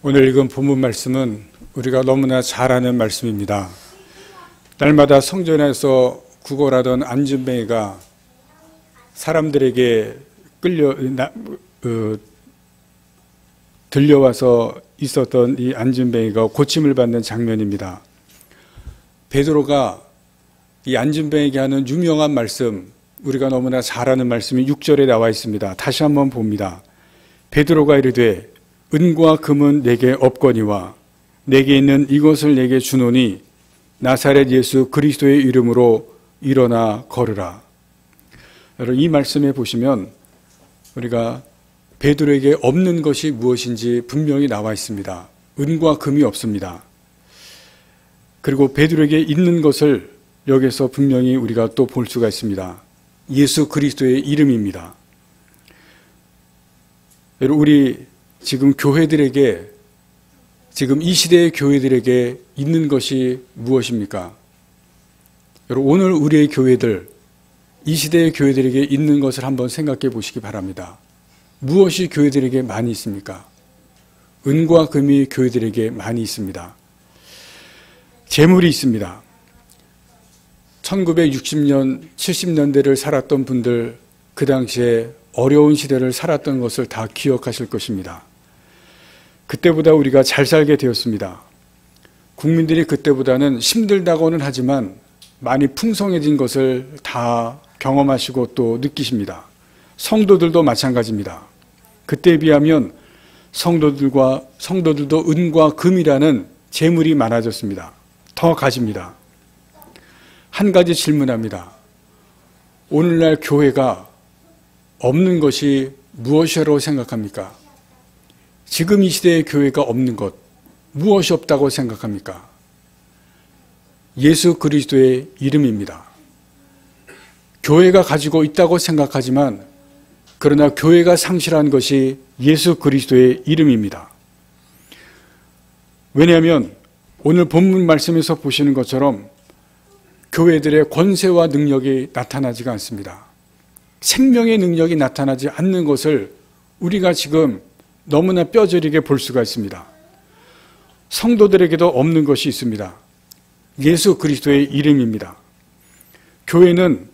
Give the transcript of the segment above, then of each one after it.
오늘 읽은 본문 말씀은 우리가 너무나 잘 아는 말씀입니다. 날마다 성전에서 구걸하던 안진뱅이가 사람들에게 들려와서 있었던 이 안진뱅이가 고침을 받는 장면입니다. 베드로가 이 안진뱅이에게 하는 유명한 말씀, 우리가 너무나 잘 아는 말씀이 6절에 나와 있습니다. 다시 한번 봅니다. 베드로가 이르되 은과 금은 내게 없거니와 내게 있는 이것을 내게 주노니 나사렛 예수 그리스도의 이름으로 일어나 걸으라. 여러분, 이 말씀에 보시면 우리가 베드로에게 없는 것이 무엇인지 분명히 나와 있습니다. 은과 금이 없습니다. 그리고 베드로에게 있는 것을 여기서 분명히 우리가 또 볼 수가 있습니다. 예수 그리스도의 이름입니다. 여러분, 우리 지금 교회들에게, 지금 이 시대의 교회들에게 있는 것이 무엇입니까? 여러분, 오늘 우리의 교회들, 이 시대의 교회들에게 있는 것을 한번 생각해 보시기 바랍니다. 무엇이 교회들에게 많이 있습니까? 은과 금이 교회들에게 많이 있습니다. 재물이 있습니다. 1960년, 70년대를 살았던 분들, 그 당시에 어려운 시대를 살았던 것을 다 기억하실 것입니다. 그때보다 우리가 잘 살게 되었습니다. 국민들이 그때보다는 힘들다고는 하지만 많이 풍성해진 것을 다 경험하시고 또 느끼십니다. 성도들도 마찬가지입니다. 그때에 비하면 성도들도 은과 금이라는 재물이 많아졌습니다. 더 가집니다. 한 가지 질문합니다. 오늘날 교회가 없는 것이 무엇이라고 생각합니까? 지금 이 시대의 교회가 없는 것, 무엇이 없다고 생각합니까? 예수 그리스도의 이름입니다. 교회가 가지고 있다고 생각하지만 그러나 교회가 상실한 것이 예수 그리스도의 이름입니다. 왜냐하면 오늘 본문 말씀에서 보시는 것처럼 교회들의 권세와 능력이 나타나지가 않습니다. 생명의 능력이 나타나지 않는 것을 우리가 지금 너무나 뼈저리게 볼 수가 있습니다. 성도들에게도 없는 것이 있습니다. 예수 그리스도의 이름입니다. 교회는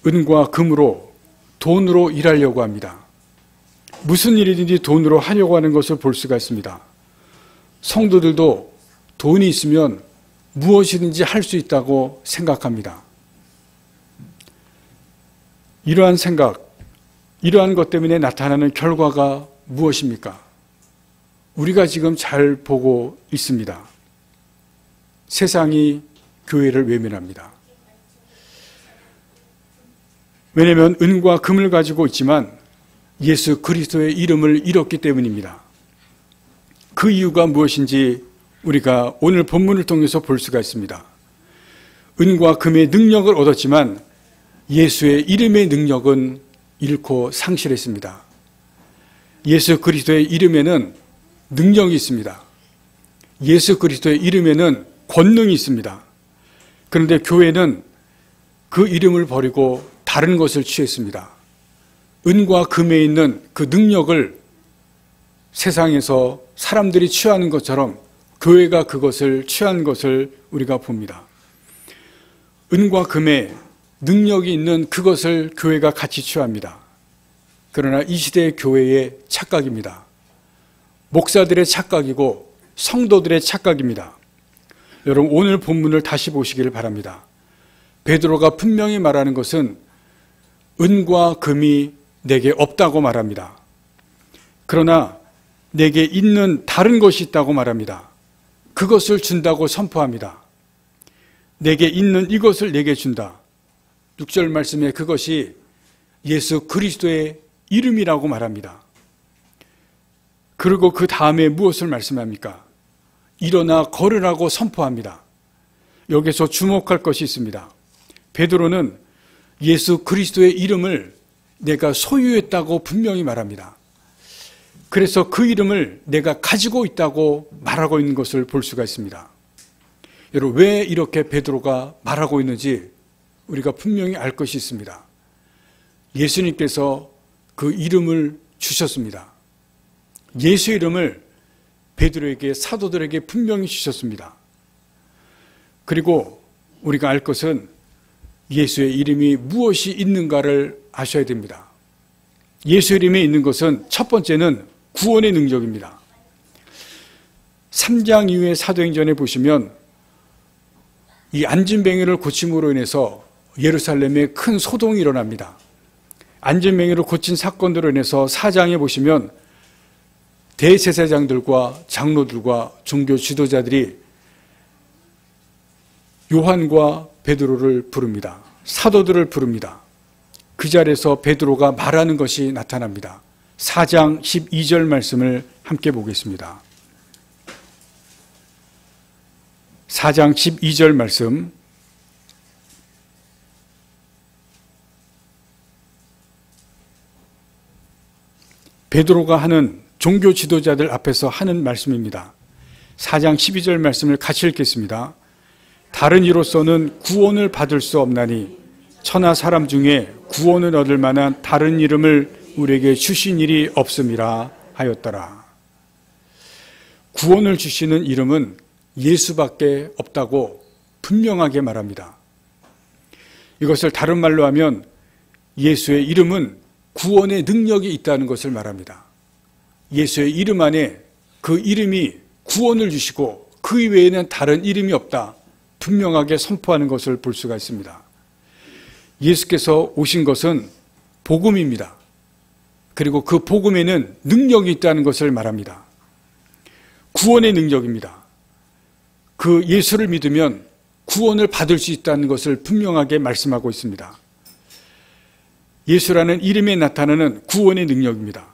은과 금으로, 돈으로 일하려고 합니다. 무슨 일이든지 돈으로 하려고 하는 것을 볼 수가 있습니다. 성도들도 돈이 있으면 무엇이든지 할 수 있다고 생각합니다. 이러한 생각, 이러한 것 때문에 나타나는 결과가 무엇입니까? 우리가 지금 잘 보고 있습니다. 세상이 교회를 외면합니다. 왜냐하면 은과 금을 가지고 있지만 예수 그리스도의 이름을 잃었기 때문입니다. 그 이유가 무엇인지 우리가 오늘 본문을 통해서 볼 수가 있습니다. 은과 금의 능력을 얻었지만 예수의 이름의 능력은 잃고 상실했습니다. 예수 그리스도의 이름에는 능력이 있습니다. 예수 그리스도의 이름에는 권능이 있습니다. 그런데 교회는 그 이름을 버리고 다른 것을 취했습니다. 은과 금에 있는 그 능력을 세상에서 사람들이 취하는 것처럼 교회가 그것을 취한 것을 우리가 봅니다. 은과 금에 능력이 있는 그것을 교회가 같이 취합니다. 그러나 이 시대의 교회의 착각입니다. 목사들의 착각이고 성도들의 착각입니다. 여러분, 오늘 본문을 다시 보시기를 바랍니다. 베드로가 분명히 말하는 것은 은과 금이 내게 없다고 말합니다. 그러나 내게 있는 다른 것이 있다고 말합니다. 그것을 준다고 선포합니다. 내게 있는 이것을 내게 준다. 6절 말씀에 그것이 예수 그리스도의 이름이라고 말합니다. 그리고 그 다음에 무엇을 말씀합니까? 일어나 걸으라고 선포합니다. 여기서 주목할 것이 있습니다. 베드로는 예수 그리스도의 이름을 내가 소유했다고 분명히 말합니다. 그래서 그 이름을 내가 가지고 있다고 말하고 있는 것을 볼 수가 있습니다. 여러분, 왜 이렇게 베드로가 말하고 있는지 우리가 분명히 알 것이 있습니다. 예수님께서 그 이름을 주셨습니다. 예수 이름을 베드로에게, 사도들에게 분명히 주셨습니다. 그리고 우리가 알 것은 예수의 이름이 무엇이 있는가를 아셔야 됩니다. 예수의 이름에 있는 것은 첫 번째는 구원의 능력입니다. 3장 이후의 사도행전에 보시면 이 안진뱅이를 고침으로 인해서 예루살렘에 큰 소동이 일어납니다. 안진뱅이를 고친 사건으로 인해서 4장에 보시면 대제사장들과 장로들과 종교 지도자들이 요한과 베드로를 부릅니다. 사도들을 부릅니다. 그 자리에서 베드로가 말하는 것이 나타납니다. 4장 12절 말씀을 함께 보겠습니다. 4장 12절 말씀. 베드로가 하는 종교 지도자들 앞에서 하는 말씀입니다. 4장 12절 말씀을 같이 읽겠습니다. 다른 이로서는 구원을 받을 수 없나니 천하 사람 중에 구원을 얻을 만한 다른 이름을 우리에게 주신 일이 없음이라 하였더라. 구원을 주시는 이름은 예수밖에 없다고 분명하게 말합니다. 이것을 다른 말로 하면 예수의 이름은 구원의 능력이 있다는 것을 말합니다. 예수의 이름 안에 그 이름이 구원을 주시고 그 이외에는 다른 이름이 없다, 분명하게 선포하는 것을 볼 수가 있습니다. 예수께서 오신 것은 복음입니다. 그리고 그 복음에는 능력이 있다는 것을 말합니다. 구원의 능력입니다. 그 예수를 믿으면 구원을 받을 수 있다는 것을 분명하게 말씀하고 있습니다. 예수라는 이름에 나타나는 구원의 능력입니다.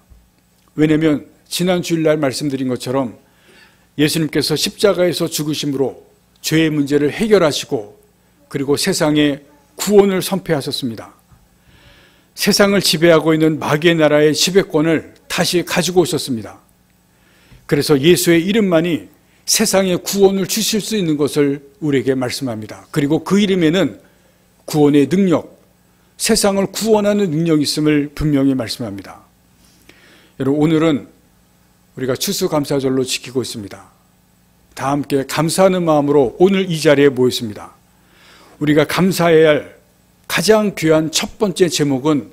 왜냐하면 지난 주일날 말씀드린 것처럼 예수님께서 십자가에서 죽으심으로 죄의 문제를 해결하시고 그리고 세상에 구원을 선포하셨습니다. 세상을 지배하고 있는 마귀의 나라의 지배권을 다시 가지고 오셨습니다. 그래서 예수의 이름만이 세상에 구원을 주실 수 있는 것을 우리에게 말씀합니다. 그리고 그 이름에는 구원의 능력, 세상을 구원하는 능력이 있음을 분명히 말씀합니다. 여러분, 오늘은 우리가 추수감사절로 지키고 있습니다. 다 함께 감사하는 마음으로 오늘 이 자리에 모였습니다. 우리가 감사해야 할 가장 귀한 첫 번째 제목은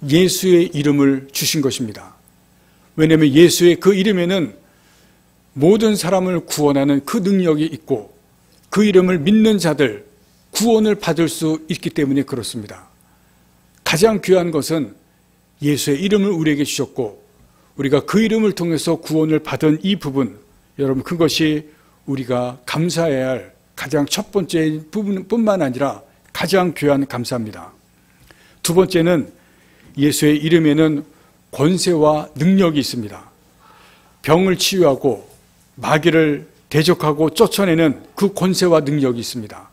예수의 이름을 주신 것입니다. 왜냐하면 예수의 그 이름에는 모든 사람을 구원하는 그 능력이 있고 그 이름을 믿는 자들 구원을 받을 수 있기 때문에 그렇습니다. 가장 귀한 것은 예수의 이름을 우리에게 주셨고 우리가 그 이름을 통해서 구원을 받은 이 부분, 여러분, 그것이 우리가 감사해야 할 가장 첫 번째 부분뿐만 아니라 가장 귀한 감사입니다. 두 번째는 예수의 이름에는 권세와 능력이 있습니다. 병을 치유하고 마귀를 대적하고 쫓아내는 그 권세와 능력이 있습니다.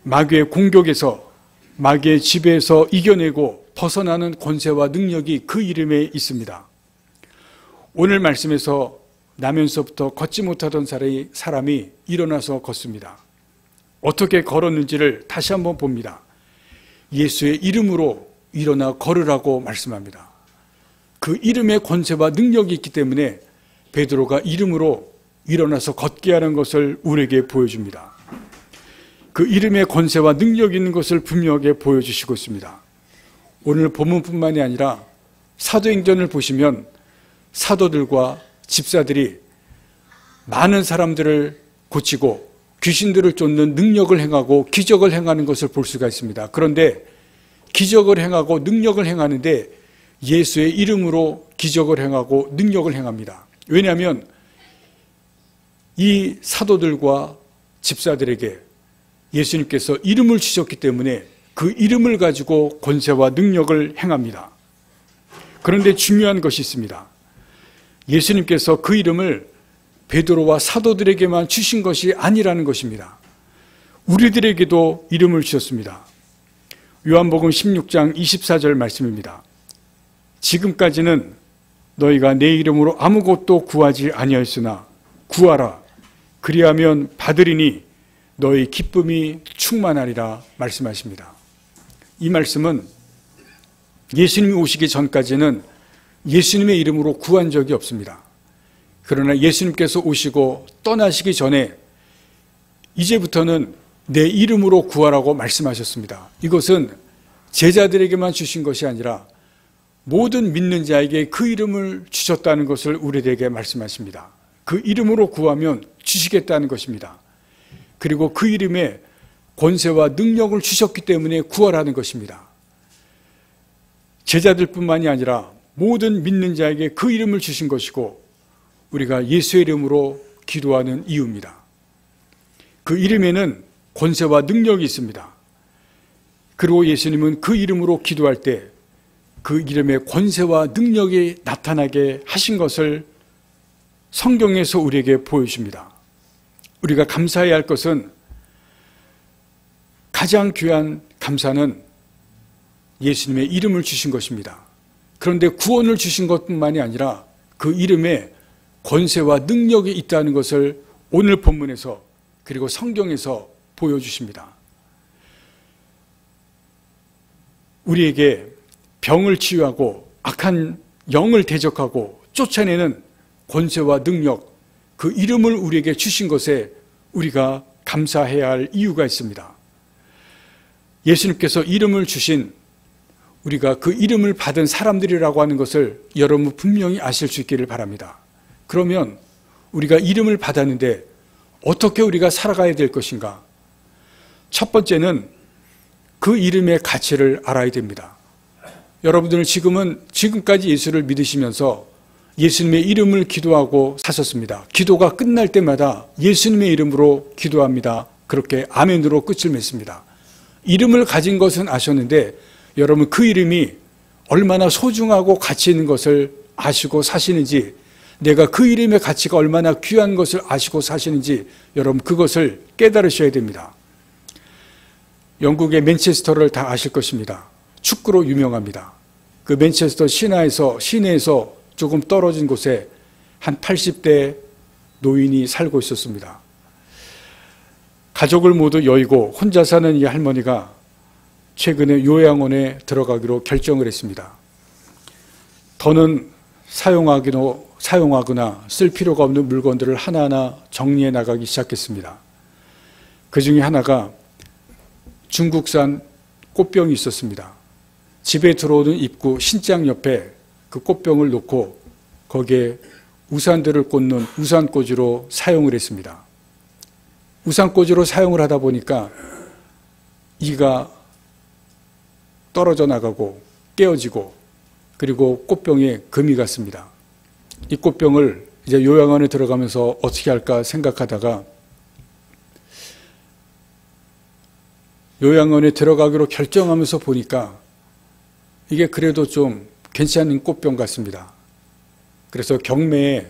마귀의 공격에서, 마귀의 지배에서 이겨내고 벗어나는 권세와 능력이 그 이름에 있습니다. 오늘 말씀에서 나면서부터 걷지 못하던 사람이 일어나서 걷습니다. 어떻게 걸었는지를 다시 한번 봅니다. 예수의 이름으로 일어나 걸으라고 말씀합니다. 그 이름의 권세와 능력이 있기 때문에 베드로가 이름으로 일어나서 걷게 하는 것을 우리에게 보여줍니다. 그 이름의 권세와 능력이 있는 것을 분명하게 보여주시고 있습니다. 오늘 본문뿐만이 아니라 사도행전을 보시면 사도들과 집사들이 많은 사람들을 고치고 귀신들을 쫓는 능력을 행하고 기적을 행하는 것을 볼 수가 있습니다. 그런데 기적을 행하고 능력을 행하는데 예수의 이름으로 기적을 행하고 능력을 행합니다. 왜냐하면 이 사도들과 집사들에게 예수님께서 이름을 주셨기 때문에 그 이름을 가지고 권세와 능력을 행합니다. 그런데 중요한 것이 있습니다. 예수님께서 그 이름을 베드로와 사도들에게만 주신 것이 아니라는 것입니다. 우리들에게도 이름을 주셨습니다. 요한복음 16장 24절 말씀입니다. 지금까지는 너희가 내 이름으로 아무것도 구하지 아니하였으나 구하라. 그리하면 받으리니 너희 기쁨이 충만하리라 말씀하십니다. 이 말씀은 예수님이 오시기 전까지는 예수님의 이름으로 구한 적이 없습니다. 그러나 예수님께서 오시고 떠나시기 전에 이제부터는 내 이름으로 구하라고 말씀하셨습니다. 이것은 제자들에게만 주신 것이 아니라 모든 믿는 자에게 그 이름을 주셨다는 것을 우리에게 말씀하십니다. 그 이름으로 구하면 주시겠다는 것입니다. 그리고 그 이름에 권세와 능력을 주셨기 때문에 구하라는 것입니다. 제자들뿐만이 아니라 모든 믿는 자에게 그 이름을 주신 것이고 우리가 예수의 이름으로 기도하는 이유입니다. 그 이름에는 권세와 능력이 있습니다. 그리고 예수님은 그 이름으로 기도할 때 그 이름의 권세와 능력이 나타나게 하신 것을 성경에서 우리에게 보여줍니다. 우리가 감사해야 할 것은 가장 귀한 감사는 예수님의 이름을 주신 것입니다. 그런데 구원을 주신 것뿐만이 아니라 그 이름에 권세와 능력이 있다는 것을 오늘 본문에서 그리고 성경에서 보여주십니다. 우리에게 병을 치유하고 악한 영을 대적하고 쫓아내는 권세와 능력, 그 이름을 우리에게 주신 것에 우리가 감사해야 할 이유가 있습니다. 예수님께서 이름을 주신 우리가 그 이름을 받은 사람들이라고 하는 것을 여러분 분명히 아실 수 있기를 바랍니다. 그러면 우리가 이름을 받았는데 어떻게 우리가 살아가야 될 것인가? 첫 번째는 그 이름의 가치를 알아야 됩니다. 여러분들은 지금까지 예수를 믿으시면서 예수님의 이름을 기도하고 사셨습니다. 기도가 끝날 때마다 예수님의 이름으로 기도합니다. 그렇게 아멘으로 끝을 맺습니다. 이름을 가진 것은 아셨는데 여러분 그 이름이 얼마나 소중하고 가치 있는 것을 아시고 사시는지, 내가 그 이름의 가치가 얼마나 귀한 것을 아시고 사시는지 여러분 그것을 깨달으셔야 됩니다. 영국의 맨체스터를 다 아실 것입니다. 축구로 유명합니다. 그 맨체스터 시내에서 조금 떨어진 곳에 한 80대 노인이 살고 있었습니다. 가족을 모두 여의고 혼자 사는 이 할머니가 최근에 요양원에 들어가기로 결정을 했습니다. 더는 사용하거나 쓸 필요가 없는 물건들을 하나하나 정리해 나가기 시작했습니다. 그 중에 하나가 중국산 꽃병이 있었습니다. 집에 들어오는 입구 신장 옆에 그 꽃병을 놓고 거기에 우산들을 꽂는 우산꽂이로 사용을 했습니다. 우산꽂이로 사용을 하다 보니까 이가 떨어져 나가고 깨어지고 그리고 꽃병에 금이 갔습니다. 이 꽃병을 이제 요양원에 들어가면서 어떻게 할까 생각하다가 요양원에 들어가기로 결정하면서 보니까 이게 그래도 좀 괜찮은 꽃병 같습니다. 그래서 경매에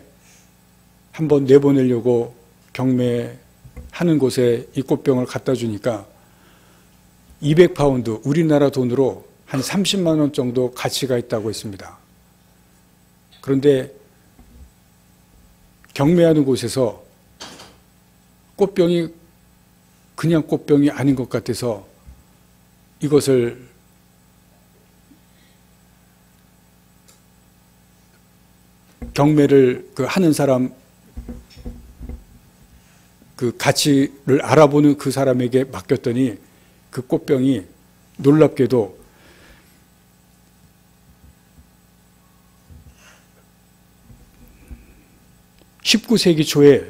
한번 내보내려고 경매하는 곳에 이 꽃병을 갖다 주니까 200파운드, 우리나라 돈으로 한 30만 원 정도 가치가 있다고 했습니다. 그런데 경매하는 곳에서 꽃병이 그냥 꽃병이 아닌 것 같아서 이것을 경매를 하는 사람, 그 가치를 알아보는 그 사람에게 맡겼더니 그 꽃병이 놀랍게도 (19세기) 초에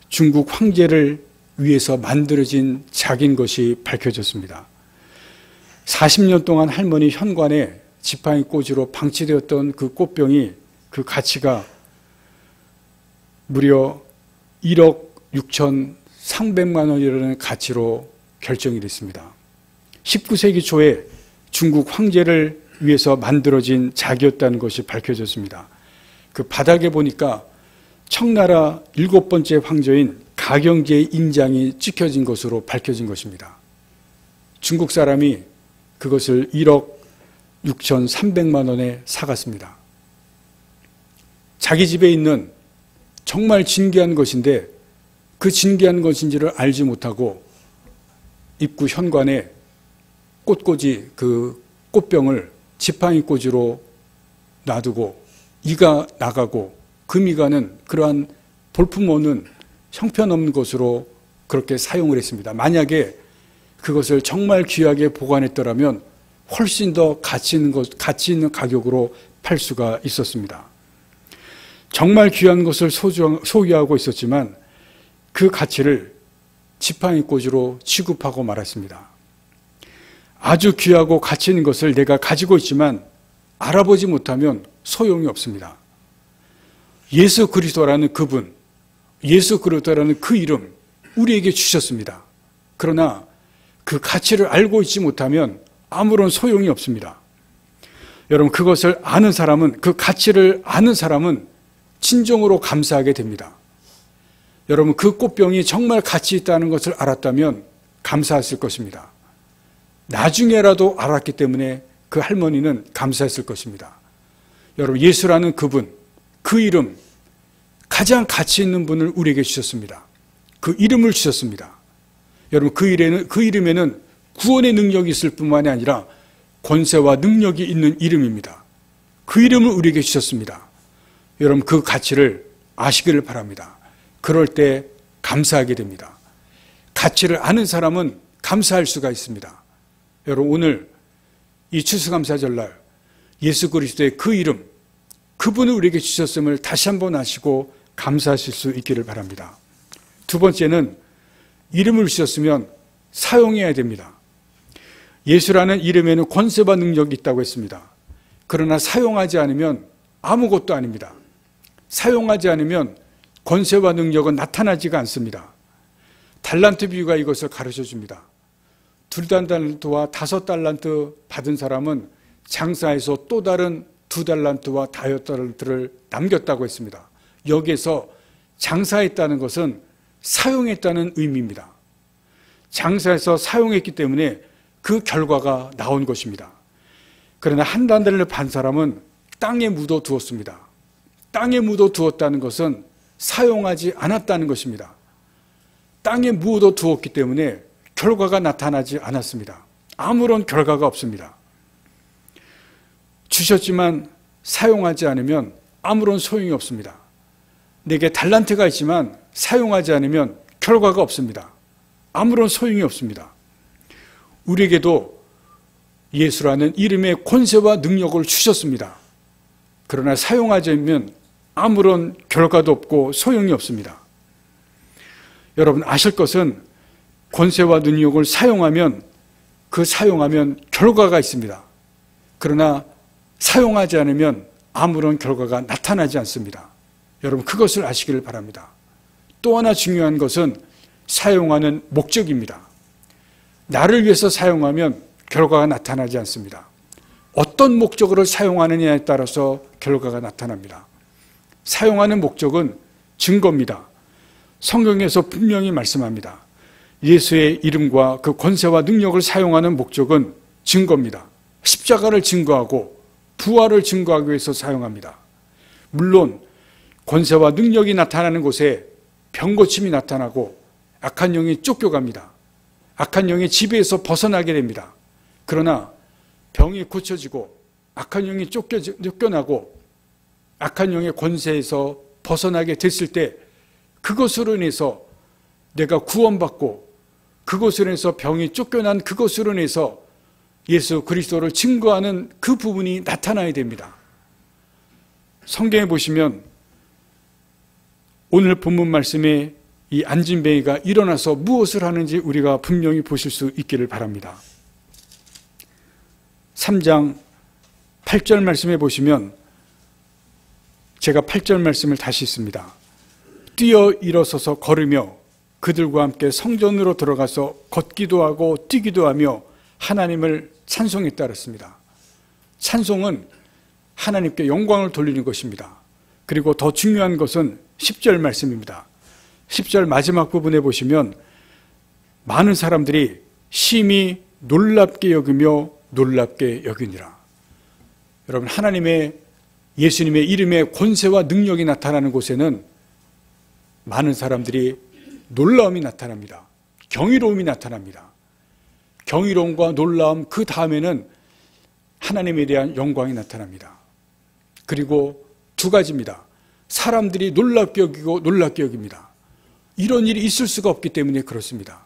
중국 황제를 위해서 만들어진 작인 것이 밝혀졌습니다. 40년 동안 할머니 현관에 지팡이 꽂이로 방치되었던 그 꽃병이 그 가치가 무려 1억 6,300만 원이라는 가치로 결정이 됐습니다. 19세기 초에 중국 황제를 위해서 만들어진 작이었다는 것이 밝혀졌습니다. 그 바닥에 보니까 청나라 7번째 황제인 가경제의 인장이 찍혀진 것으로 밝혀진 것입니다. 중국 사람이 그것을 1억 6,300만 원에 사갔습니다. 자기 집에 있는 정말 진귀한 것인데 그 진귀한 것인지를 알지 못하고 입구 현관에 꽃꽂이 그 꽃병을 지팡이 꽂이로 놔두고 이가 나가고 금이 가는 그러한 볼품없는 형편없는 것으로 그렇게 사용을 했습니다. 만약에 그것을 정말 귀하게 보관했더라면 훨씬 더 가치 있는 가격으로 팔 수가 있었습니다. 정말 귀한 것을 소유하고 있었지만 그 가치를 지팡이꽂이로 취급하고 말았습니다. 아주 귀하고 가치 있는 것을 내가 가지고 있지만 알아보지 못하면 소용이 없습니다. 예수 그리스도라는 그분, 예수 그리스도라는 그 이름 우리에게 주셨습니다. 그러나 그 가치를 알고 있지 못하면 아무런 소용이 없습니다. 여러분, 그것을 아는 사람은, 그 가치를 아는 사람은 진정으로 감사하게 됩니다. 여러분, 그 꽃병이 정말 가치 있다는 것을 알았다면 감사했을 것입니다. 나중에라도 알았기 때문에 그 할머니는 감사했을 것입니다. 여러분, 예수라는 그분, 그 이름, 가장 가치 있는 분을 우리에게 주셨습니다. 그 이름을 주셨습니다. 여러분, 그 이름에는 구원의 능력이 있을 뿐만이 아니라 권세와 능력이 있는 이름입니다. 그 이름을 우리에게 주셨습니다. 여러분, 그 가치를 아시기를 바랍니다. 그럴 때 감사하게 됩니다. 가치를 아는 사람은 감사할 수가 있습니다. 여러분, 오늘 이 추수감사절날 예수 그리스도의 그 이름, 그분을 우리에게 주셨음을 다시 한번 아시고 감사하실 수 있기를 바랍니다. 두 번째는 이름을 주셨으면 사용해야 됩니다. 예수라는 이름에는 권세와 능력이 있다고 했습니다. 그러나 사용하지 않으면 아무것도 아닙니다. 사용하지 않으면 권세와 능력은 나타나지가 않습니다. 달란트 비유가 이것을 가르쳐 줍니다. 2달란트와 5달란트 받은 사람은 장사해서 또 다른 2달란트와 5달란트를 남겼다고 했습니다. 여기에서 장사했다는 것은 사용했다는 의미입니다. 장사해서 사용했기 때문에 그 결과가 나온 것입니다. 그러나 1달란트를 판 사람은 땅에 묻어 두었습니다. 땅에 묻어 두었다는 것은 사용하지 않았다는 것입니다. 땅에 묻어 두었기 때문에 결과가 나타나지 않았습니다. 아무런 결과가 없습니다. 주셨지만 사용하지 않으면 아무런 소용이 없습니다. 내게 달란트가 있지만 사용하지 않으면 결과가 없습니다. 아무런 소용이 없습니다. 우리에게도 예수라는 이름의 권세와 능력을 주셨습니다. 그러나 사용하지 않으면 아무런 결과도 없고 소용이 없습니다. 여러분, 아실 것은 권세와 능력을 사용하면 결과가 있습니다. 그러나 사용하지 않으면 아무런 결과가 나타나지 않습니다. 여러분, 그것을 아시기를 바랍니다. 또 하나 중요한 것은 사용하는 목적입니다. 나를 위해서 사용하면 결과가 나타나지 않습니다. 어떤 목적으로 사용하느냐에 따라서 결과가 나타납니다. 사용하는 목적은 증거입니다. 성경에서 분명히 말씀합니다. 예수의 이름과 그 권세와 능력을 사용하는 목적은 증거입니다. 십자가를 증거하고 부활을 증거하기 위해서 사용합니다. 물론 권세와 능력이 나타나는 곳에 병고침이 나타나고 악한 영이 쫓겨갑니다. 악한 영의 지배에서 벗어나게 됩니다. 그러나 병이 고쳐지고 악한 영이 쫓겨나고 악한 영의 권세에서 벗어나게 됐을 때 그것으로 인해서 내가 구원받고 그것으로 인해서 병이 쫓겨난 그것으로 인해서 예수 그리스도를 증거하는 그 부분이 나타나야 됩니다. 성경에 보시면 오늘 본문 말씀에 이 안진뱅이가 일어나서 무엇을 하는지 우리가 분명히 보실 수 있기를 바랍니다. 3장 8절 말씀에 보시면 제가 8절 말씀을 다시 읽습니다. 뛰어 일어서서 걸으며 그들과 함께 성전으로 들어가서 걷기도 하고 뛰기도 하며 하나님을 찬송했다 그랬습니다. 찬송은 하나님께 영광을 돌리는 것입니다. 그리고 더 중요한 것은 10절 말씀입니다. 10절 마지막 부분에 보시면 많은 사람들이 심히 놀랍게 여기며 놀랍게 여기니라. 여러분, 하나님의 예수님의 이름의 권세와 능력이 나타나는 곳에는 많은 사람들이 놀라움이 나타납니다. 경이로움이 나타납니다. 경이로움과 놀라움, 그 다음에는 하나님에 대한 영광이 나타납니다. 그리고 두 가지입니다. 사람들이 놀랍게 여기고 놀랍게 여깁니다. 이런 일이 있을 수가 없기 때문에 그렇습니다.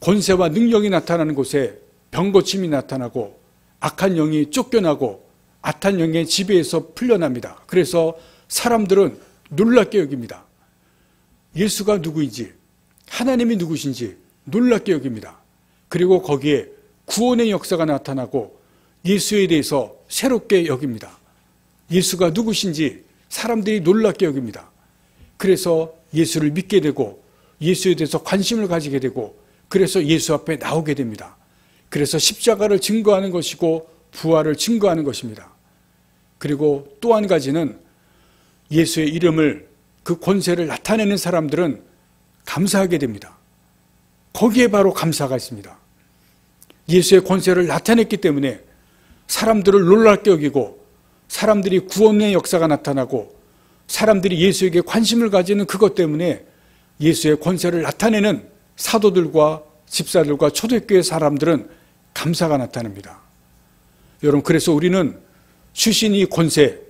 권세와 능력이 나타나는 곳에 병고침이 나타나고 악한 영이 쫓겨나고 악한 영의 지배에서 풀려납니다. 그래서 사람들은 놀랍게 여깁니다. 예수가 누구인지, 하나님이 누구신지 놀랍게 여깁니다. 그리고 거기에 구원의 역사가 나타나고 예수에 대해서 새롭게 여깁니다. 예수가 누구신지 사람들이 놀랍게 여깁니다. 그래서 예수를 믿게 되고 예수에 대해서 관심을 가지게 되고 그래서 예수 앞에 나오게 됩니다. 그래서 십자가를 증거하는 것이고 부활을 증거하는 것입니다. 그리고 또 한 가지는 예수의 이름을, 그 권세를 나타내는 사람들은 감사하게 됩니다. 거기에 바로 감사가 있습니다. 예수의 권세를 나타냈기 때문에 사람들을 놀랍게 여기고 사람들이 구원의 역사가 나타나고 사람들이 예수에게 관심을 가지는 그것 때문에 예수의 권세를 나타내는 사도들과 집사들과 초대교회 사람들은 감사가 나타납니다. 여러분, 그래서 우리는 주신 이 권세,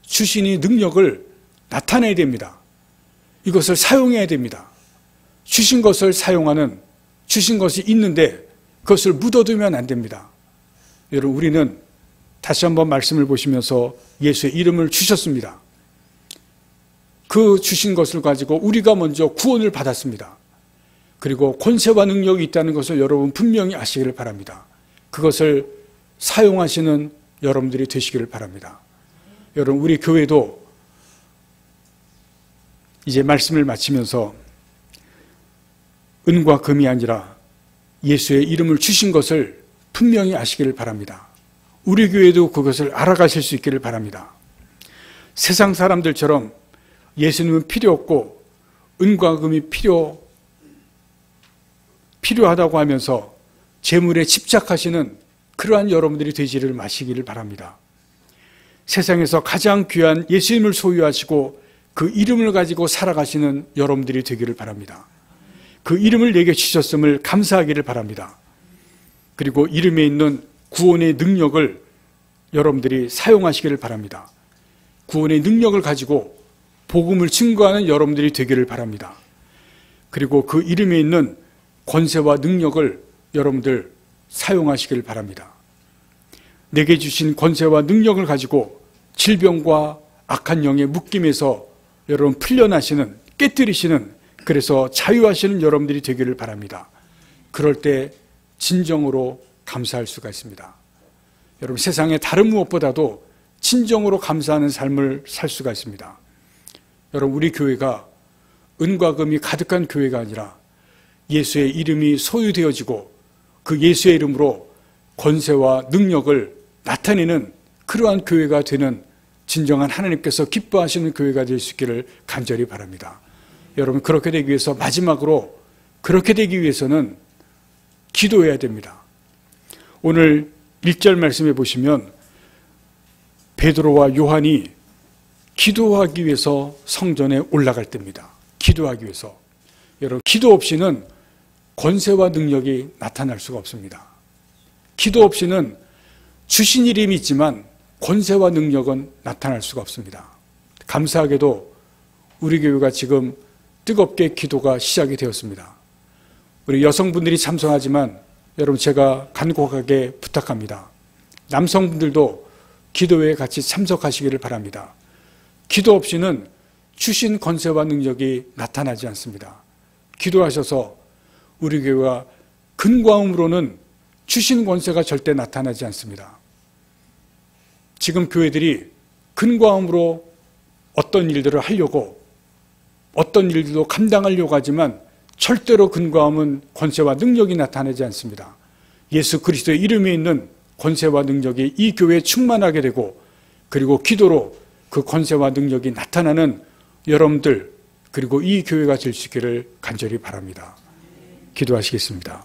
주신 이 능력을 나타내야 됩니다. 이것을 사용해야 됩니다. 주신 것을 사용하는, 주신 것이 있는데 그것을 묻어두면 안 됩니다. 여러분, 우리는 다시 한번 말씀을 보시면서 예수의 이름을 주셨습니다. 그 주신 것을 가지고 우리가 먼저 구원을 받았습니다. 그리고 권세와 능력이 있다는 것을 여러분 분명히 아시기를 바랍니다. 그것을 사용하시는 여러분들이 되시기를 바랍니다. 여러분, 우리 교회도 이제 말씀을 마치면서 은과 금이 아니라 예수의 이름을 주신 것을 분명히 아시기를 바랍니다. 우리 교회도 그것을 알아가실 수 있기를 바랍니다. 세상 사람들처럼 예수님은 필요 없고 은과 금이 필요하다고 하면서 재물에 집착하시는 그러한 여러분들이 되지를 마시기를 바랍니다. 세상에서 가장 귀한 예수님을 소유하시고 그 이름을 가지고 살아가시는 여러분들이 되기를 바랍니다. 그 이름을 내게 주셨음을 감사하기를 바랍니다. 그리고 이름에 있는 구원의 능력을 여러분들이 사용하시기를 바랍니다. 구원의 능력을 가지고 복음을 증거하는 여러분들이 되기를 바랍니다. 그리고 그 이름에 있는 권세와 능력을 여러분들 사용하시기를 바랍니다. 내게 주신 권세와 능력을 가지고 질병과 악한 영의 묶임에서 여러분 풀려나시는, 깨뜨리시는, 그래서 자유하시는 여러분들이 되기를 바랍니다. 그럴 때 진정으로 감사할 수가 있습니다. 여러분, 세상에 다른 무엇보다도 진정으로 감사하는 삶을 살 수가 있습니다. 여러분, 우리 교회가 은과 금이 가득한 교회가 아니라 예수의 이름이 소유되어지고 그 예수의 이름으로 권세와 능력을 나타내는 그러한 교회가 되는 진정한 하나님께서 기뻐하시는 교회가 될 수 있기를 간절히 바랍니다. 여러분, 그렇게 되기 위해서 마지막으로 그렇게 되기 위해서는 기도해야 됩니다. 오늘 1절 말씀해 보시면 베드로와 요한이 기도하기 위해서 성전에 올라갈 때입니다. 기도하기 위해서. 여러분, 기도 없이는 권세와 능력이 나타날 수가 없습니다. 기도 없이는 주신 이름이 있지만 권세와 능력은 나타날 수가 없습니다. 감사하게도 우리 교회가 지금 뜨겁게 기도가 시작이 되었습니다. 우리 여성분들이 참석하지만 여러분, 제가 간곡하게 부탁합니다. 남성분들도 기도회에 같이 참석하시기를 바랍니다. 기도 없이는 주신 권세와 능력이 나타나지 않습니다. 기도하셔서 우리 교회가 근과음으로는 주신 권세가 절대 나타나지 않습니다. 지금 교회들이 근과음으로 어떤 일들을 하려고, 어떤 일들도 감당하려고 하지만 절대로 근과음은 권세와 능력이 나타나지 않습니다. 예수 그리스도의 이름에 있는 권세와 능력이 이 교회에 충만하게 되고, 그리고 기도로 그 권세와 능력이 나타나는 여러분들, 그리고 이 교회가 될 수 있기를 간절히 바랍니다. 기도하시겠습니다.